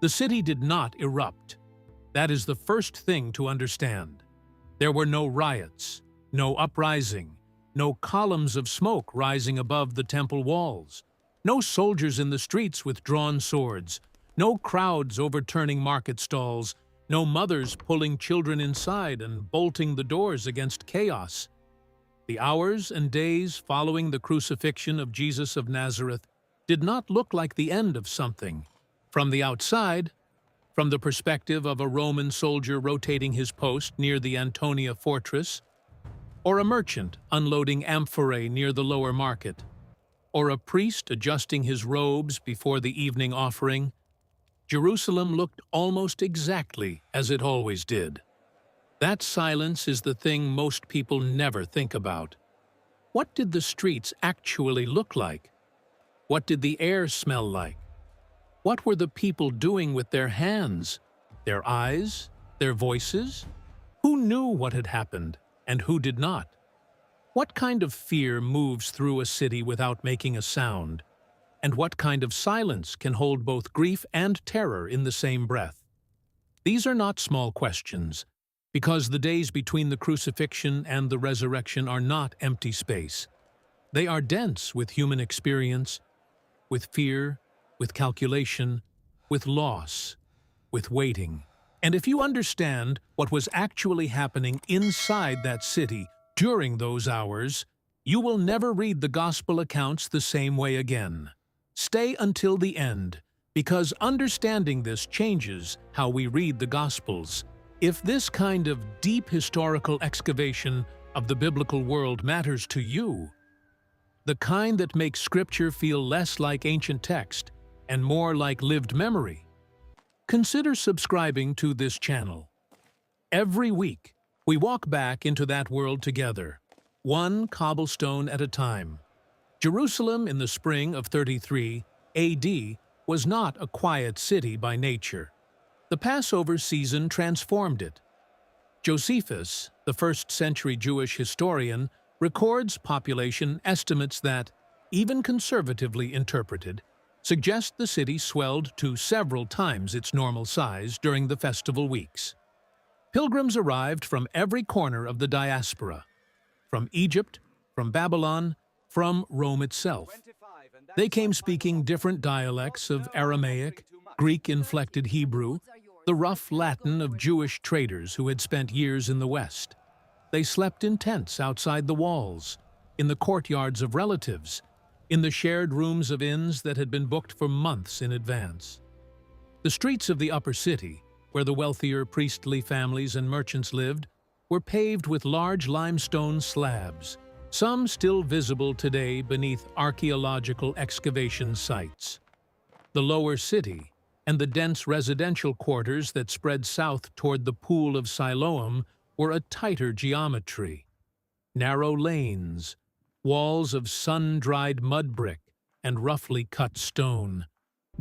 The city did not erupt. That is the first thing to understand. There were no riots, no uprising, no columns of smoke rising above the temple walls, no soldiers in the streets with drawn swords, no crowds overturning market stalls, no mothers pulling children inside and bolting the doors against chaos. The hours and days following the crucifixion of Jesus of Nazareth did not look like the end of something. From the outside, from the perspective of a Roman soldier rotating his post near the Antonia fortress, or a merchant unloading amphorae near the lower market, or a priest adjusting his robes before the evening offering, Jerusalem looked almost exactly as it always did. That silence is the thing most people never think about. What did the streets actually look like? What did the air smell like? What were the people doing with their hands, their eyes, their voices? Who knew what had happened, and who did not? What kind of fear moves through a city without making a sound? And what kind of silence can hold both grief and terror in the same breath? These are not small questions, because the days between the crucifixion and the resurrection are not empty space. They are dense with human experience, with fear, with calculation, with loss, with waiting. And if you understand what was actually happening inside that city during those hours, you will never read the gospel accounts the same way again. Stay until the end, because understanding this changes how we read the Gospels. If this kind of deep historical excavation of the biblical world matters to you, the kind that makes Scripture feel less like ancient text and more like lived memory, consider subscribing to this channel. Every week, we walk back into that world together, one cobblestone at a time. Jerusalem in the spring of 33 AD was not a quiet city by nature. The Passover season transformed it. Josephus, the first-century Jewish historian, records population estimates that, even conservatively interpreted, suggest the city swelled to several times its normal size during the festival weeks. Pilgrims arrived from every corner of the diaspora, from Egypt, from Babylon, from Rome itself. They came speaking different dialects of Aramaic, Greek-inflected Hebrew, the rough Latin of Jewish traders who had spent years in the West. They slept in tents outside the walls, in the courtyards of relatives, in the shared rooms of inns that had been booked for months in advance. The streets of the upper city, where the wealthier priestly families and merchants lived, were paved with large limestone slabs, some still visible today beneath archaeological excavation sites. The lower city, and the dense residential quarters that spread south toward the Pool of Siloam, were a tighter geometry. Narrow lanes, walls of sun-dried mud brick and roughly cut stone,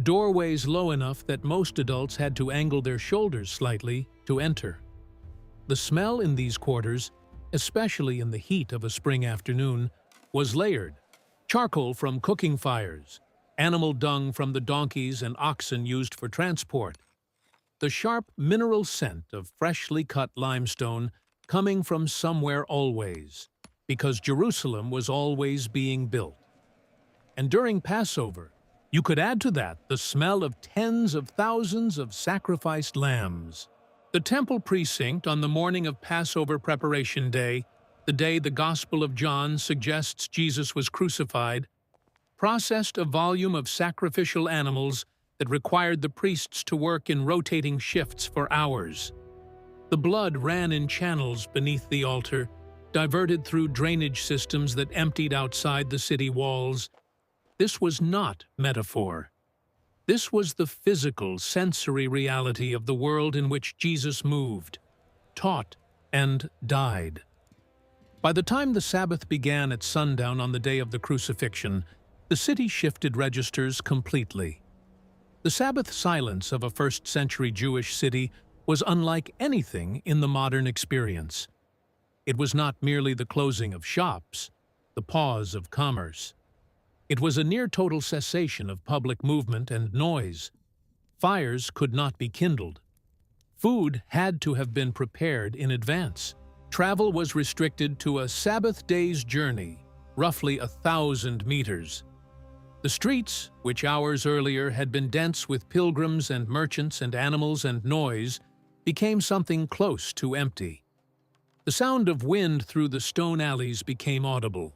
doorways low enough that most adults had to angle their shoulders slightly to enter. The smell in these quarters, especially in the heat of a spring afternoon, was layered. Charcoal from cooking fires, animal dung from the donkeys and oxen used for transport, the sharp mineral scent of freshly cut limestone coming from somewhere always, because Jerusalem was always being built. And during Passover, you could add to that the smell of tens of thousands of sacrificed lambs. The temple precinct on the morning of Passover Preparation Day, the day the Gospel of John suggests Jesus was crucified, processed a volume of sacrificial animals that required the priests to work in rotating shifts for hours. The blood ran in channels beneath the altar, diverted through drainage systems that emptied outside the city walls. This was not metaphor. This was the physical, sensory reality of the world in which Jesus moved, taught, and died. By the time the Sabbath began at sundown on the day of the crucifixion, the city shifted registers completely. The Sabbath silence of a first-century Jewish city was unlike anything in the modern experience. It was not merely the closing of shops, the pause of commerce. It was a near-total cessation of public movement and noise. fires could not be kindled. Food had to have been prepared in advance. Travel was restricted to a Sabbath day's journey, roughly 1,000 meters. The streets, which hours earlier had been dense with pilgrims and merchants and animals and noise, became something close to empty. The sound of wind through the stone alleys became audible.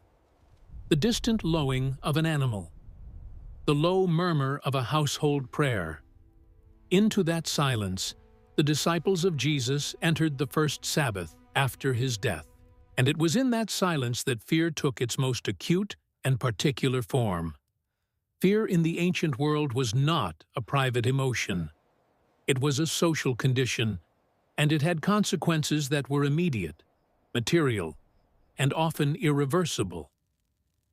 The distant lowing of an animal. The low murmur of a household prayer. Into that silence, the disciples of Jesus entered the first Sabbath after his death. And it was in that silence that fear took its most acute and particular form. Fear in the ancient world was not a private emotion. It was a social condition, and it had consequences that were immediate, material, and often irreversible.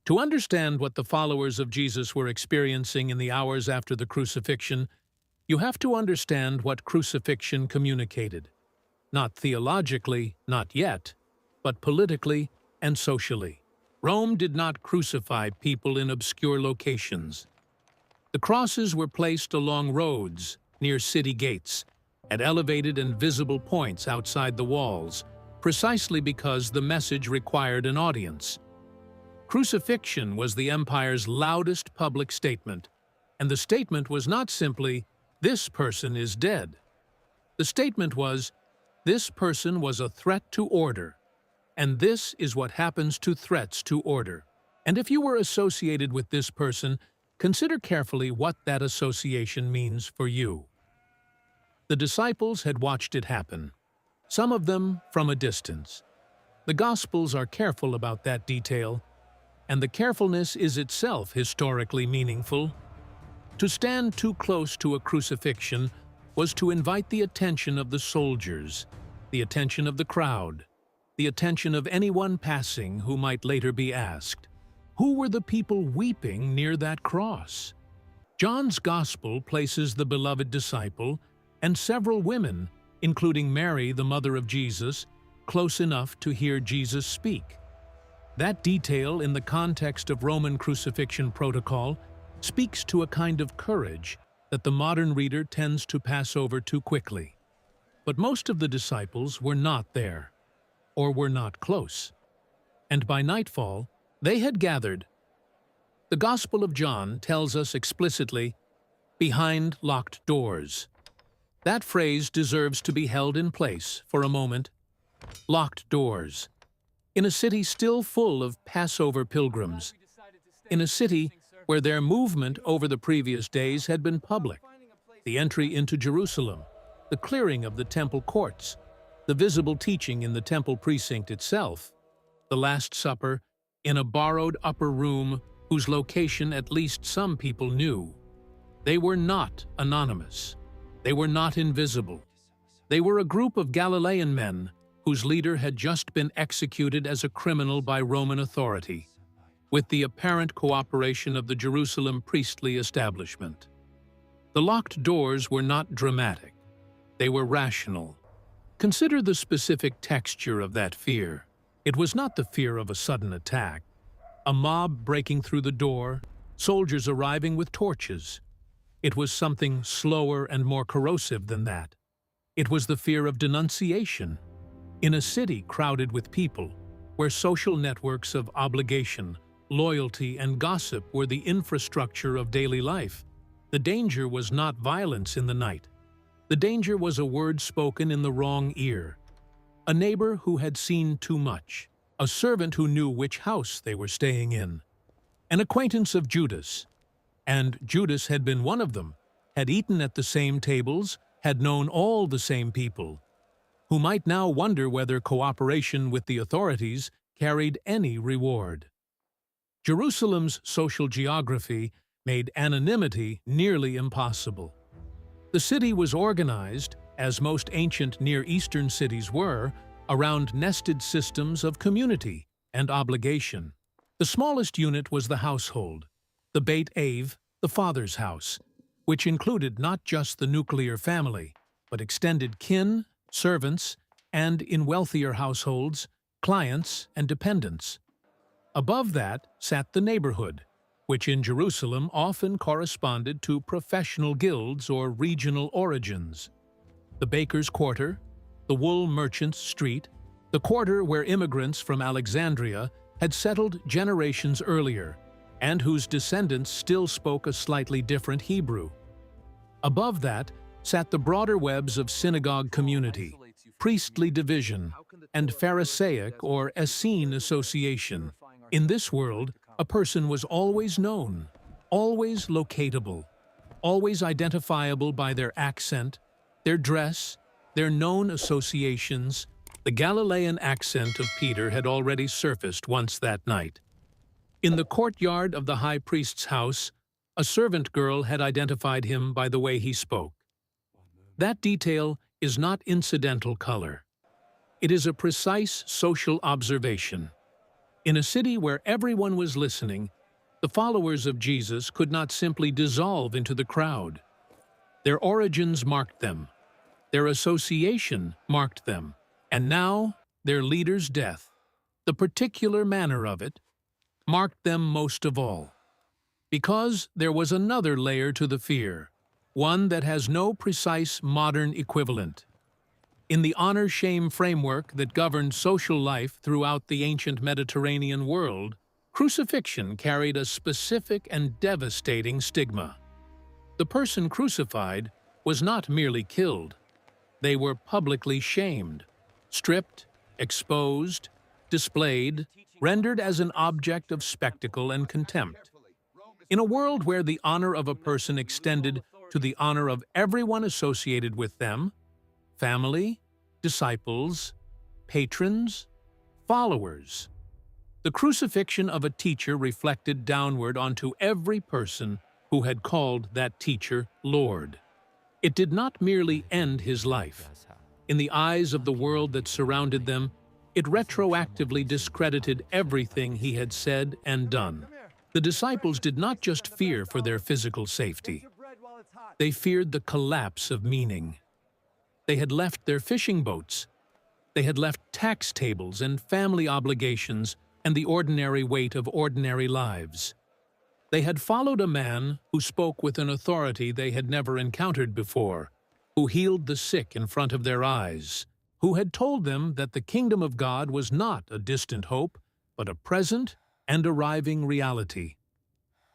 To understand what the followers of Jesus were experiencing in the hours after the crucifixion, you have to understand what crucifixion communicated. Not theologically, not yet, but politically and socially. Rome did not crucify people in obscure locations. The crosses were placed along roads, near city gates, at elevated and visible points outside the walls, precisely because the message required an audience. Crucifixion was the empire's loudest public statement, and the statement was not simply, "This person is dead." The statement was, "This person was a threat to order, and this is what happens to threats to order. And if you were associated with this person, consider carefully what that association means for you." The disciples had watched it happen, some of them from a distance. The Gospels are careful about that detail, and the carefulness is itself historically meaningful. To stand too close to a crucifixion was to invite the attention of the soldiers, the attention of the crowd, the attention of anyone passing who might later be asked, who were the people weeping near that cross? John's Gospel places the beloved disciple and several women, including Mary, the mother of Jesus, close enough to hear Jesus speak. That detail in the context of Roman crucifixion protocol speaks to a kind of courage that the modern reader tends to pass over too quickly. But most of the disciples were not there, or were not close. And by nightfall, they had gathered. The Gospel of John tells us explicitly, "behind locked doors." That phrase deserves to be held in place for a moment. Locked doors. In a city still full of Passover pilgrims. In a city where their movement over the previous days had been public. The entry into Jerusalem, the clearing of the temple courts, the visible teaching in the temple precinct itself, the Last Supper in a borrowed upper room whose location at least some people knew. They were not anonymous. They were not invisible. They were a group of Galilean men whose leader had just been executed as a criminal by Roman authority, with the apparent cooperation of the Jerusalem priestly establishment. The locked doors were not dramatic. They were rational. Consider the specific texture of that fear. It was not the fear of a sudden attack, a mob breaking through the door, soldiers arriving with torches. It was something slower and more corrosive than that. It was the fear of denunciation. In a city crowded with people, where social networks of obligation, loyalty, and gossip were the infrastructure of daily life, the danger was not violence in the night. The danger was a word spoken in the wrong ear, a neighbor who had seen too much, a servant who knew which house they were staying in, an acquaintance of Judas, and Judas had been one of them, had eaten at the same tables, had known all the same people, who might now wonder whether cooperation with the authorities carried any reward. Jerusalem's social geography made anonymity nearly impossible. The city was organized, as most ancient Near Eastern cities were, around nested systems of community and obligation. The smallest unit was the household, the Beit Av, the father's house, which included not just the nuclear family, but extended kin, servants, and, in wealthier households, clients and dependents. Above that sat the neighborhood, which in Jerusalem often corresponded to professional guilds or regional origins. The baker's quarter, the wool merchant's street, the quarter where immigrants from Alexandria had settled generations earlier, and whose descendants still spoke a slightly different Hebrew. Above that sat the broader webs of synagogue community, priestly division, and Pharisaic or Essene association. In this world, a person was always known, always locatable, always identifiable by their accent, their dress, their known associations. The Galilean accent of Peter had already surfaced once that night. In the courtyard of the high priest's house, a servant girl had identified him by the way he spoke. That detail is not incidental color. It is a precise social observation. In a city where everyone was listening, the followers of Jesus could not simply dissolve into the crowd. Their origins marked them. Their association marked them. And now, their leader's death, the particular manner of it, marked them most of all. Because there was another layer to the fear, one that has no precise modern equivalent. In the honor-shame framework that governed social life throughout the ancient Mediterranean world, crucifixion carried a specific and devastating stigma. The person crucified was not merely killed. They were publicly shamed, stripped, exposed, displayed, rendered as an object of spectacle and contempt. In a world where the honor of a person extended to the honor of everyone associated with them, family, disciples, patrons, followers, the crucifixion of a teacher reflected downward onto every person who had called that teacher Lord. It did not merely end his life. In the eyes of the world that surrounded them, it retroactively discredited everything he had said and done. The disciples did not just fear for their physical safety. They feared the collapse of meaning. They had left their fishing boats. They had left tax tables and family obligations and the ordinary weight of ordinary lives. They had followed a man who spoke with an authority they had never encountered before, who healed the sick in front of their eyes, who had told them that the kingdom of God was not a distant hope, but a present and arriving reality.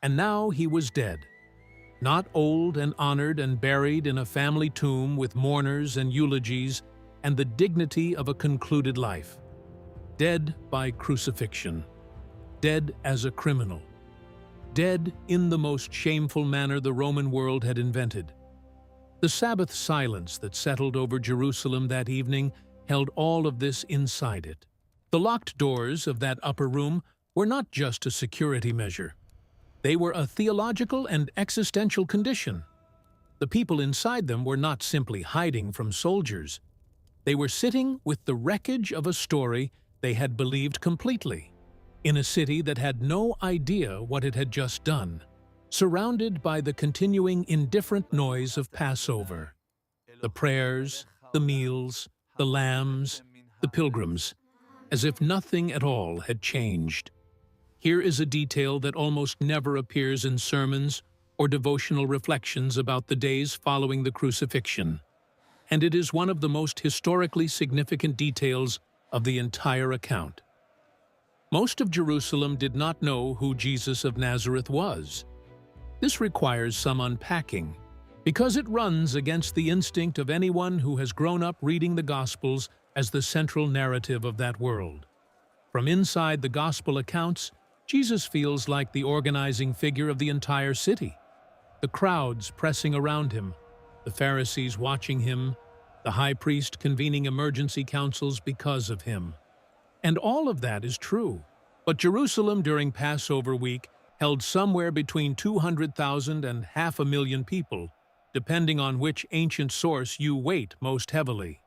And now he was dead, not old and honored and buried in a family tomb with mourners and eulogies and the dignity of a concluded life. Dead by crucifixion, dead as a criminal, dead in the most shameful manner the Roman world had invented. The Sabbath silence that settled over Jerusalem that evening held all of this inside it. The locked doors of that upper room were not just a security measure. They were a theological and existential condition. The people inside them were not simply hiding from soldiers. They were sitting with the wreckage of a story they had believed completely, in a city that had no idea what it had just done, surrounded by the continuing indifferent noise of Passover. The prayers, the meals, the lambs, the pilgrims, as if nothing at all had changed. Here is a detail that almost never appears in sermons or devotional reflections about the days following the crucifixion, and it is one of the most historically significant details of the entire account. Most of Jerusalem did not know who Jesus of Nazareth was. This requires some unpacking, because it runs against the instinct of anyone who has grown up reading the Gospels as the central narrative of that world. From inside the Gospel accounts, Jesus feels like the organizing figure of the entire city. The crowds pressing around him, the Pharisees watching him, the high priest convening emergency councils because of him. And all of that is true. But Jerusalem during Passover week held somewhere between 200,000 and 500,000 people, depending on which ancient source you weight most heavily.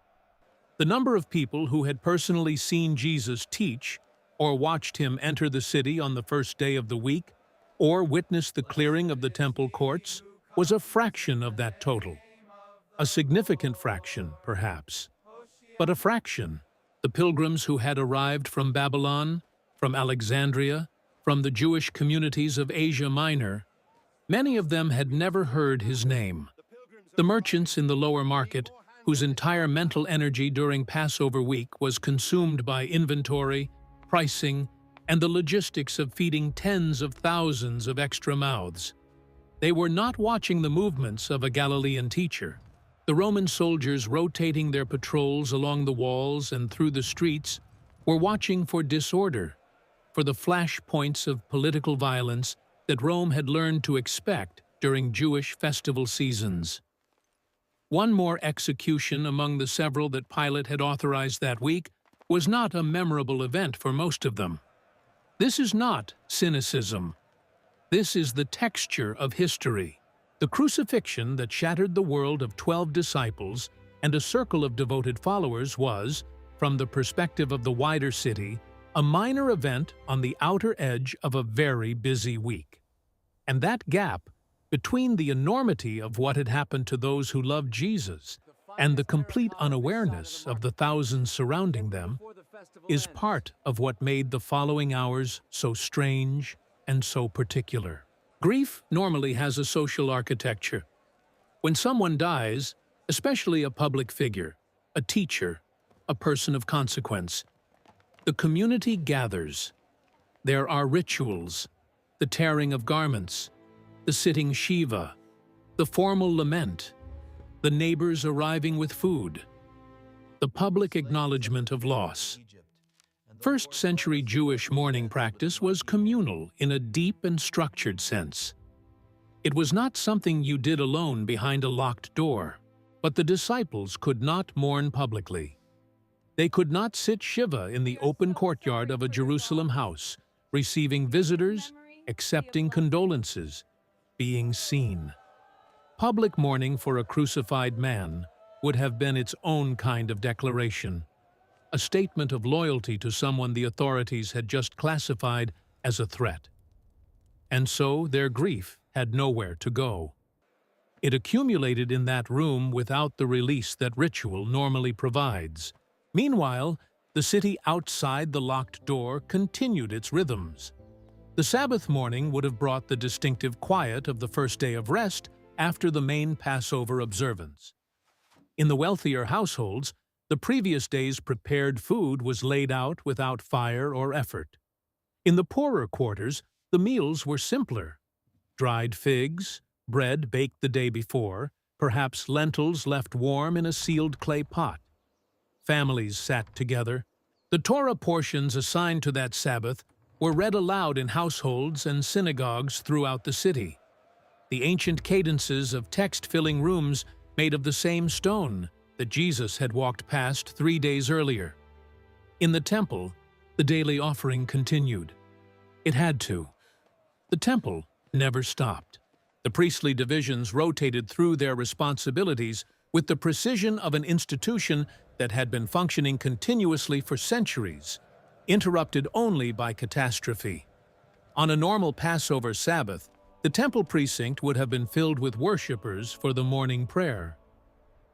The number of people who had personally seen Jesus teach, or watched him enter the city on the first day of the week, or witnessed the clearing of the temple courts, was a fraction of that total. A significant fraction, perhaps, but a fraction. The pilgrims who had arrived from Babylon, from Alexandria, From the Jewish communities of Asia Minor, many of them had never heard his name. The merchants in the lower market, whose entire mental energy during Passover week was consumed by inventory, pricing, and the logistics of feeding tens of thousands of extra mouths. They were not watching the movements of a Galilean teacher. The Roman soldiers rotating their patrols along the walls and through the streets were watching for disorder, for the flash points of political violence that Rome had learned to expect during Jewish festival seasons. One more execution among the several that Pilate had authorized that week was not a memorable event for most of them. This is not cynicism. This is the texture of history. The crucifixion that shattered the world of 12 disciples and a circle of devoted followers was, from the perspective of the wider city, a minor event on the outer edge of a very busy week. And that gap between the enormity of what had happened to those who loved Jesus and the complete unawareness of the thousands surrounding them is part of what made the following hours so strange and so particular. Grief normally has a social architecture. When someone dies, especially a public figure, a teacher, a person of consequence, the community gathers. There are rituals, the tearing of garments, the sitting Shiva, the formal lament, the neighbors arriving with food, the public acknowledgement of loss. First-century Jewish mourning practice was communal in a deep and structured sense. It was not something you did alone behind a locked door, but the disciples could not mourn publicly. They could not sit Shiva in the open courtyard of a Jerusalem house, receiving visitors, accepting condolences, being seen. Public mourning for a crucified man would have been its own kind of declaration, a statement of loyalty to someone the authorities had just classified as a threat. And so their grief had nowhere to go. It accumulated in that room without the release that ritual normally provides. Meanwhile, the city outside the locked door continued its rhythms. The Sabbath morning would have brought the distinctive quiet of the first day of rest after the main Passover observance. In the wealthier households, the previous day's prepared food was laid out without fire or effort. In the poorer quarters, the meals were simpler. Dried figs, bread baked the day before, perhaps lentils left warm in a sealed clay pot. Families sat together. The Torah portions assigned to that Sabbath were read aloud in households and synagogues throughout the city. The ancient cadences of text-filling rooms made of the same stone that Jesus had walked past 3 days earlier. In the temple, the daily offering continued. It had to. The temple never stopped. The priestly divisions rotated through their responsibilities with the precision of an institution that had been functioning continuously for centuries, interrupted only by catastrophe. On a normal Passover Sabbath, the temple precinct would have been filled with worshippers for the morning prayer.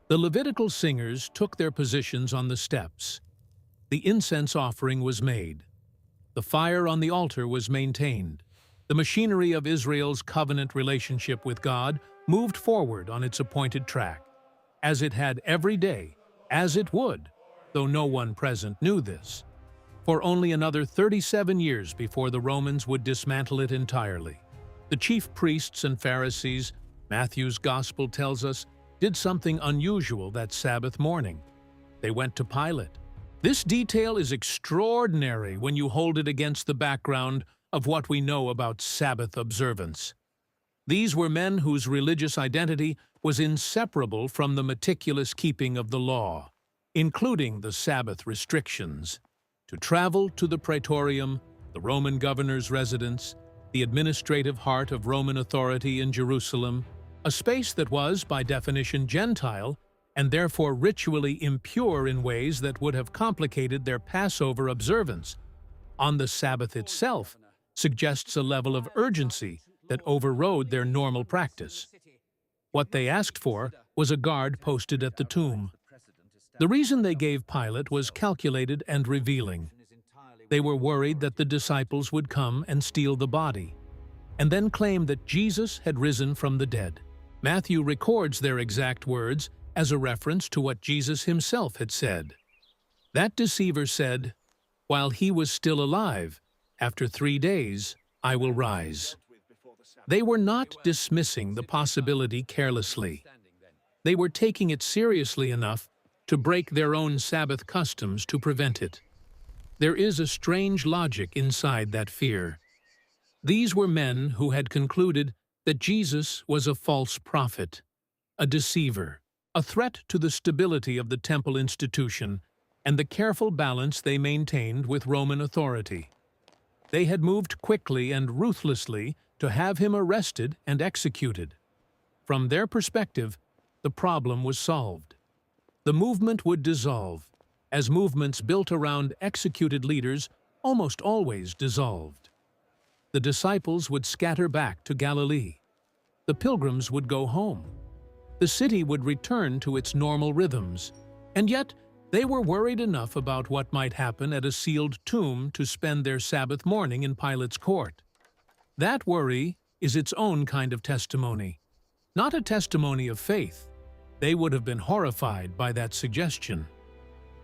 The Levitical singers took their positions on the steps. The incense offering was made. The fire on the altar was maintained. The machinery of Israel's covenant relationship with God moved forward on its appointed track, as it had every day, as it would, though no one present knew this, for only another 37 years before the Romans would dismantle it entirely. The chief priests and Pharisees, Matthew's Gospel tells us, did something unusual that Sabbath morning. They went to Pilate. This detail is extraordinary when you hold it against the background of what we know about Sabbath observance. These were men whose religious identity was inseparable from the meticulous keeping of the law, including the Sabbath restrictions. To travel to the Praetorium, the Roman governor's residence, the administrative heart of Roman authority in Jerusalem, a space that was, by definition, Gentile, and therefore ritually impure in ways that would have complicated their Passover observance, on the Sabbath itself, suggests a level of urgency that overrode their normal practice. What they asked for was a guard posted at the tomb. The reason they gave Pilate was calculated and revealing. They were worried that the disciples would come and steal the body, and then claim that Jesus had risen from the dead. Matthew records their exact words as a reference to what Jesus himself had said. That deceiver said, "While he was still alive, after 3 days, I will rise." They were not dismissing the possibility carelessly. They were taking it seriously enough to break their own Sabbath customs to prevent it. There is a strange logic inside that fear. These were men who had concluded that Jesus was a false prophet, a deceiver, a threat to the stability of the temple institution and the careful balance they maintained with Roman authority. They had moved quickly and ruthlessly to have him arrested and executed. From their perspective, the problem was solved. The movement would dissolve, as movements built around executed leaders almost always dissolved. The disciples would scatter back to Galilee. The pilgrims would go home. The city would return to its normal rhythms. And yet, they were worried enough about what might happen at a sealed tomb to spend their Sabbath morning in Pilate's court. That worry is its own kind of testimony, not a testimony of faith. They would have been horrified by that suggestion,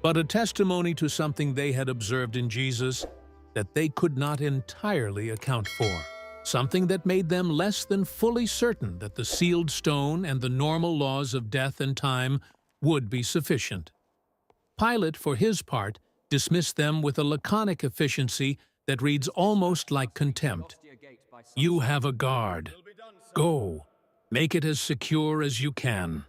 but a testimony to something they had observed in Jesus that they could not entirely account for, something that made them less than fully certain that the sealed stone and the normal laws of death and time would be sufficient. Pilate, for his part, dismissed them with a laconic efficiency that reads almost like contempt. "You have a guard. Go, make it as secure as you can."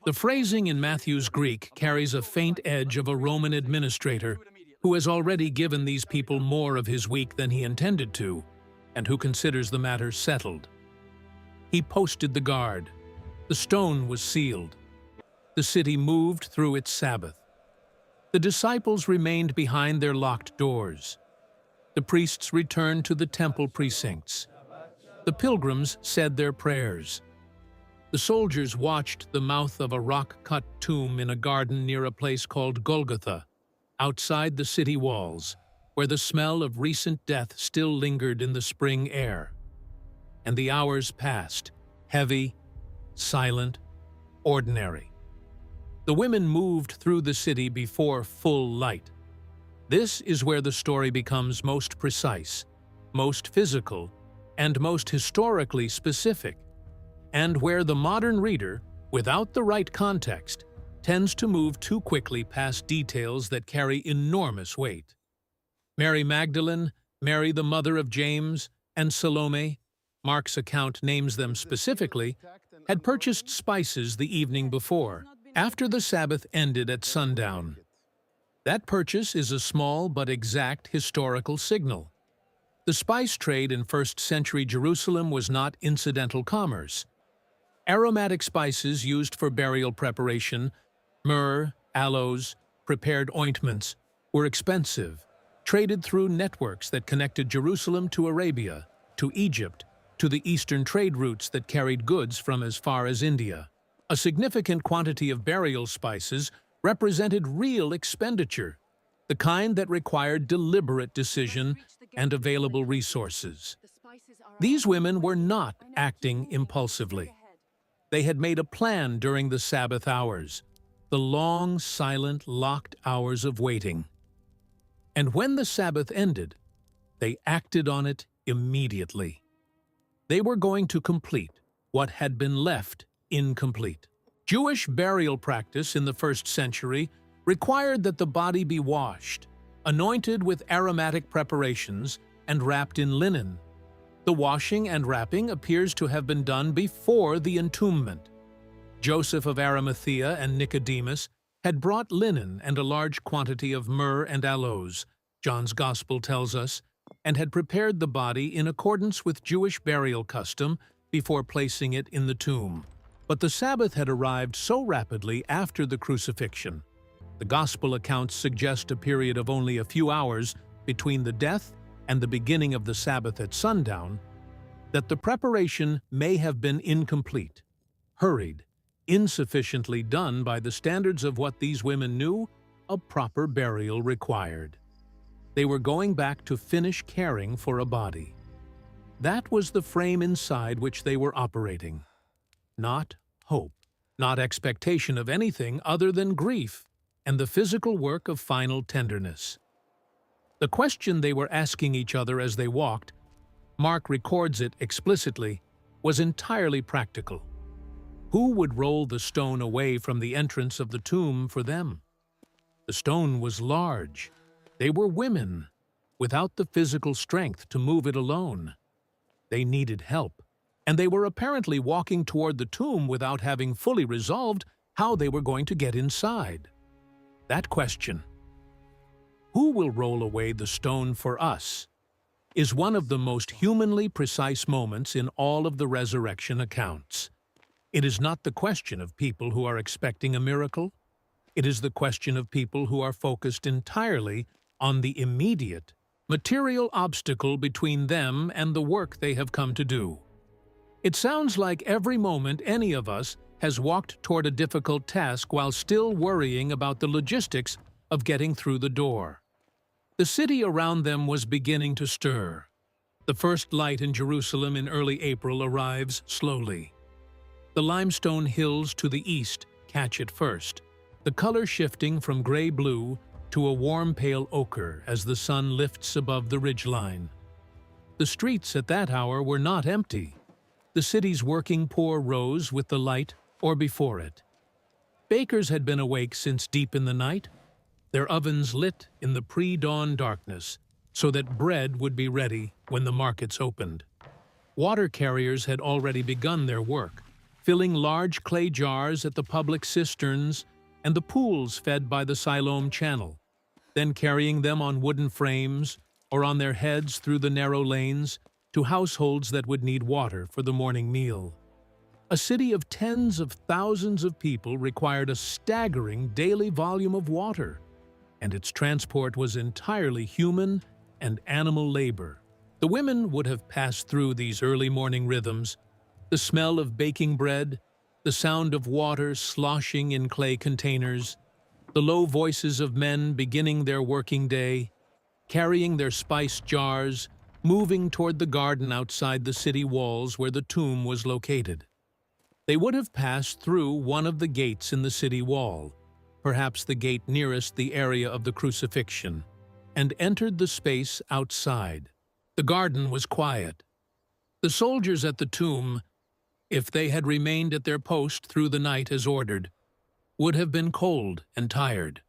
The phrasing in Matthew's Greek carries a faint edge of a Roman administrator who has already given these people more of his week than he intended to, and who considers the matter settled. He posted the guard. The stone was sealed. The city moved through its Sabbath. The disciples remained behind their locked doors. The priests returned to the temple precincts. The pilgrims said their prayers. The soldiers watched the mouth of a rock-cut tomb in a garden near a place called Golgotha, outside the city walls, where the smell of recent death still lingered in the spring air. And the hours passed, heavy, silent, ordinary. The women moved through the city before full light. This is where the story becomes most precise, most physical, and most historically specific, and where the modern reader, without the right context, tends to move too quickly past details that carry enormous weight. Mary Magdalene, Mary the mother of James, and Salome, Mark's account names them specifically, had purchased spices the evening before, after the Sabbath ended at sundown. That purchase is a small but exact historical signal. The spice trade in first-century Jerusalem was not incidental commerce. Aromatic spices used for burial preparation, myrrh, aloes, prepared ointments, were expensive, traded through networks that connected Jerusalem to Arabia, to Egypt, to the eastern trade routes that carried goods from as far as India. A significant quantity of burial spices represented real expenditure, the kind that required deliberate decision and available resources. These women were not acting impulsively. They had made a plan during the Sabbath hours, the long, silent, locked hours of waiting. And when the Sabbath ended, they acted on it immediately. They were going to complete what had been left incomplete. Jewish burial practice in the first century required that the body be washed, anointed with aromatic preparations, and wrapped in linen. The washing and wrapping appears to have been done before the entombment. Joseph of Arimathea and Nicodemus had brought linen and a large quantity of myrrh and aloes, John's Gospel tells us, and had prepared the body in accordance with Jewish burial custom before placing it in the tomb. But the Sabbath had arrived so rapidly after the crucifixion. The Gospel accounts suggest a period of only a few hours between the death and the beginning of the Sabbath at sundown, that the preparation may have been incomplete, hurried, insufficiently done by the standards of what these women knew a proper burial required. They were going back to finish caring for a body. That was the frame inside which they were operating. Not hope, not expectation of anything other than grief and the physical work of final tenderness. The question they were asking each other as they walked, Mark records it explicitly, was entirely practical. Who would roll the stone away from the entrance of the tomb for them? The stone was large. They were women, without the physical strength to move it alone. They needed help, and they were apparently walking toward the tomb without having fully resolved how they were going to get inside. That question, who will roll away the stone for us, is one of the most humanly precise moments in all of the resurrection accounts. It is not the question of people who are expecting a miracle. It is the question of people who are focused entirely on the immediate, material obstacle between them and the work they have come to do. It sounds like every moment any of us has walked toward a difficult task while still worrying about the logistics of getting through the door. The city around them was beginning to stir. The first light in Jerusalem in early April arrives slowly. The limestone hills to the east catch it first, the color shifting from gray-blue to a warm pale ochre as the sun lifts above the ridgeline. The streets at that hour were not empty. The city's working poor rose with the light or before it. Bakers had been awake since deep in the night, their ovens lit in the pre-dawn darkness so that bread would be ready when the markets opened. Water carriers had already begun their work, filling large clay jars at the public cisterns and the pools fed by the Siloam Channel, then carrying them on wooden frames or on their heads through the narrow lanes to households that would need water for the morning meal. A city of tens of thousands of people required a staggering daily volume of water, and its transport was entirely human and animal labor. The women would have passed through these early morning rhythms, the smell of baking bread, the sound of water sloshing in clay containers, the low voices of men beginning their working day, carrying their spice jars, moving toward the garden outside the city walls where the tomb was located. They would have passed through one of the gates in the city wall, perhaps the gate nearest the area of the Crucifixion, and entered the space outside. The garden was quiet. The soldiers at the tomb, if they had remained at their post through the night as ordered, would have been cold and tired.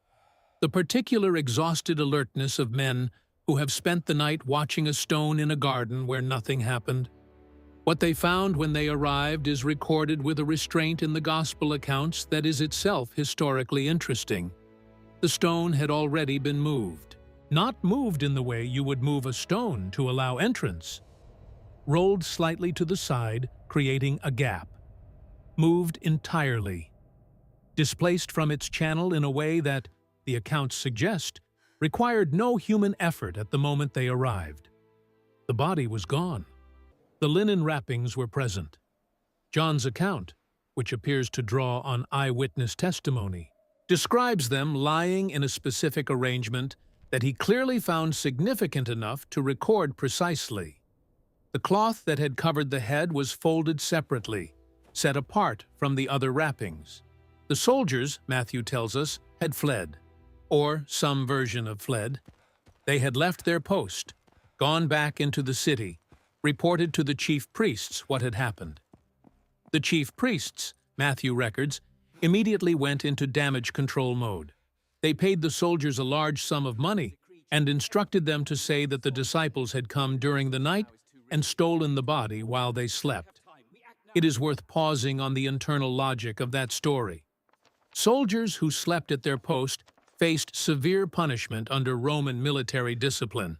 The particular exhausted alertness of men who have spent the night watching a stone in a garden where nothing happened. What they found when they arrived is recorded with a restraint in the gospel accounts that is itself historically interesting. The stone had already been moved. Not moved in the way you would move a stone to allow entrance. Rolled slightly to the side, creating a gap. Moved entirely. Displaced from its channel in a way that, the accounts suggest, required no human effort at the moment they arrived. The body was gone. The linen wrappings were present. John's account, which appears to draw on eyewitness testimony, describes them lying in a specific arrangement that he clearly found significant enough to record precisely. The cloth that had covered the head was folded separately, set apart from the other wrappings. The soldiers, Matthew tells us, had fled, or some version of fled. They had left their post, gone back into the city, reported to the chief priests what had happened. The chief priests, Matthew records, immediately went into damage control mode. They paid the soldiers a large sum of money and instructed them to say that the disciples had come during the night and stolen the body while they slept. It is worth pausing on the internal logic of that story. Soldiers who slept at their post faced severe punishment under Roman military discipline.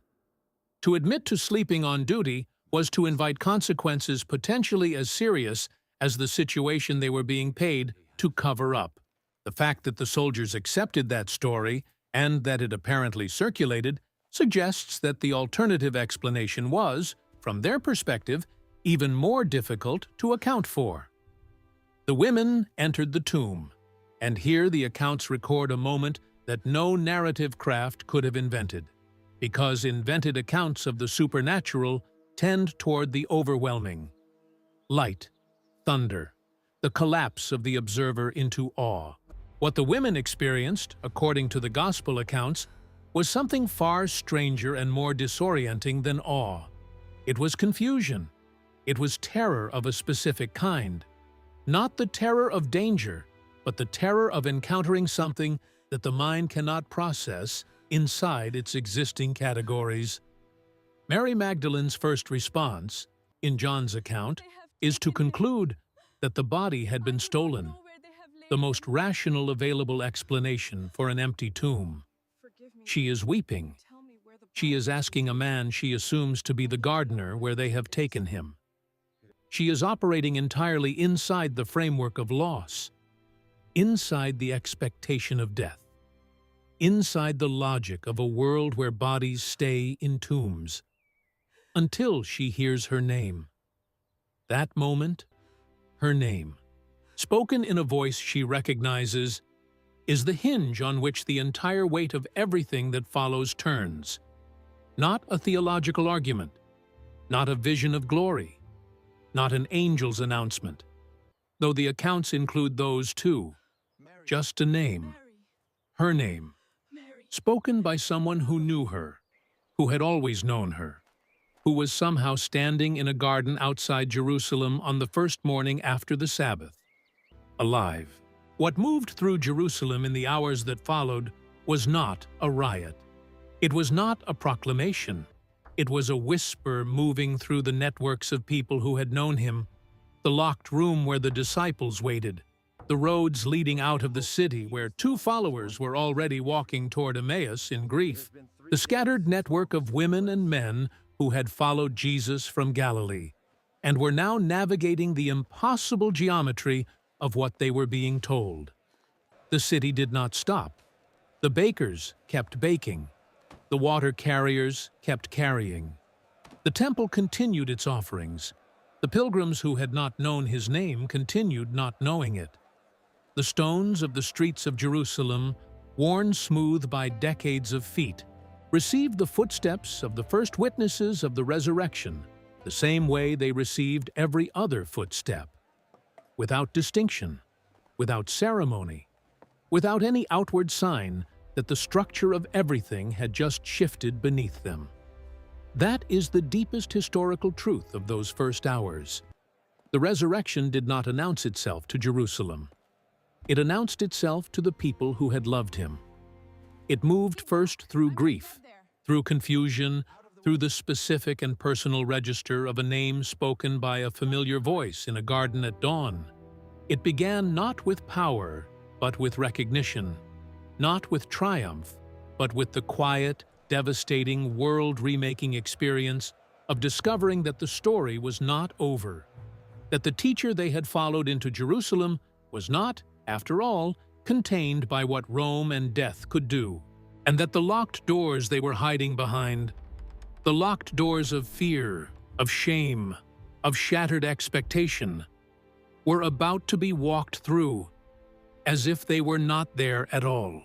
To admit to sleeping on duty was to invite consequences potentially as serious as the situation they were being paid to cover up. The fact that the soldiers accepted that story, and that it apparently circulated, suggests that the alternative explanation was, from their perspective, even more difficult to account for. The women entered the tomb, and here the accounts record a moment that no narrative craft could have invented. because invented accounts of the supernatural tend toward the overwhelming. Light, thunder, the collapse of the observer into awe. What the women experienced, according to the gospel accounts, was something far stranger and more disorienting than awe. It was confusion. It was terror of a specific kind. Not the terror of danger, but the terror of encountering something that the mind cannot process inside its existing categories. Mary Magdalene's first response, in John's account, is to conclude that the body had been stolen, the most rational available explanation for an empty tomb. She is weeping. She is asking a man she assumes to be the gardener where they have taken him. She is operating entirely inside the framework of loss, inside the expectation of death, inside the logic of a world where bodies stay in tombs, until she hears her name. That moment, her name, spoken in a voice she recognizes, is the hinge on which the entire weight of everything that follows turns. Not a theological argument, not a vision of glory, not an angel's announcement, though the accounts include those too. Just a name, her name, spoken by someone who knew her, who had always known her, who was somehow standing in a garden outside Jerusalem on the first morning after the Sabbath, alive. What moved through Jerusalem in the hours that followed was not a riot. It was not a proclamation. It was a whisper moving through the networks of people who had known him, the locked room where the disciples waited, the roads leading out of the city where 2 followers were already walking toward Emmaus in grief, the scattered network of women and men who had followed Jesus from Galilee and were now navigating the impossible geometry of what they were being told. The city did not stop. The bakers kept baking. The water carriers kept carrying. The temple continued its offerings. The pilgrims who had not known his name continued not knowing it. The stones of the streets of Jerusalem, worn smooth by decades of feet, received the footsteps of the first witnesses of the resurrection, the same way they received every other footstep. Without distinction, without ceremony, without any outward sign that the structure of everything had just shifted beneath them. That is the deepest historical truth of those first hours. The resurrection did not announce itself to Jerusalem. It announced itself to the people who had loved him. It moved first through grief, through confusion, through the specific and personal register of a name spoken by a familiar voice in a garden at dawn. It began not with power, but with recognition, not with triumph, but with the quiet, devastating, world-remaking experience of discovering that the story was not over, that the teacher they had followed into Jerusalem was not, after all, contained by what Rome and death could do, and that the locked doors they were hiding behind, the locked doors of fear, of shame, of shattered expectation, were about to be walked through, as if they were not there at all.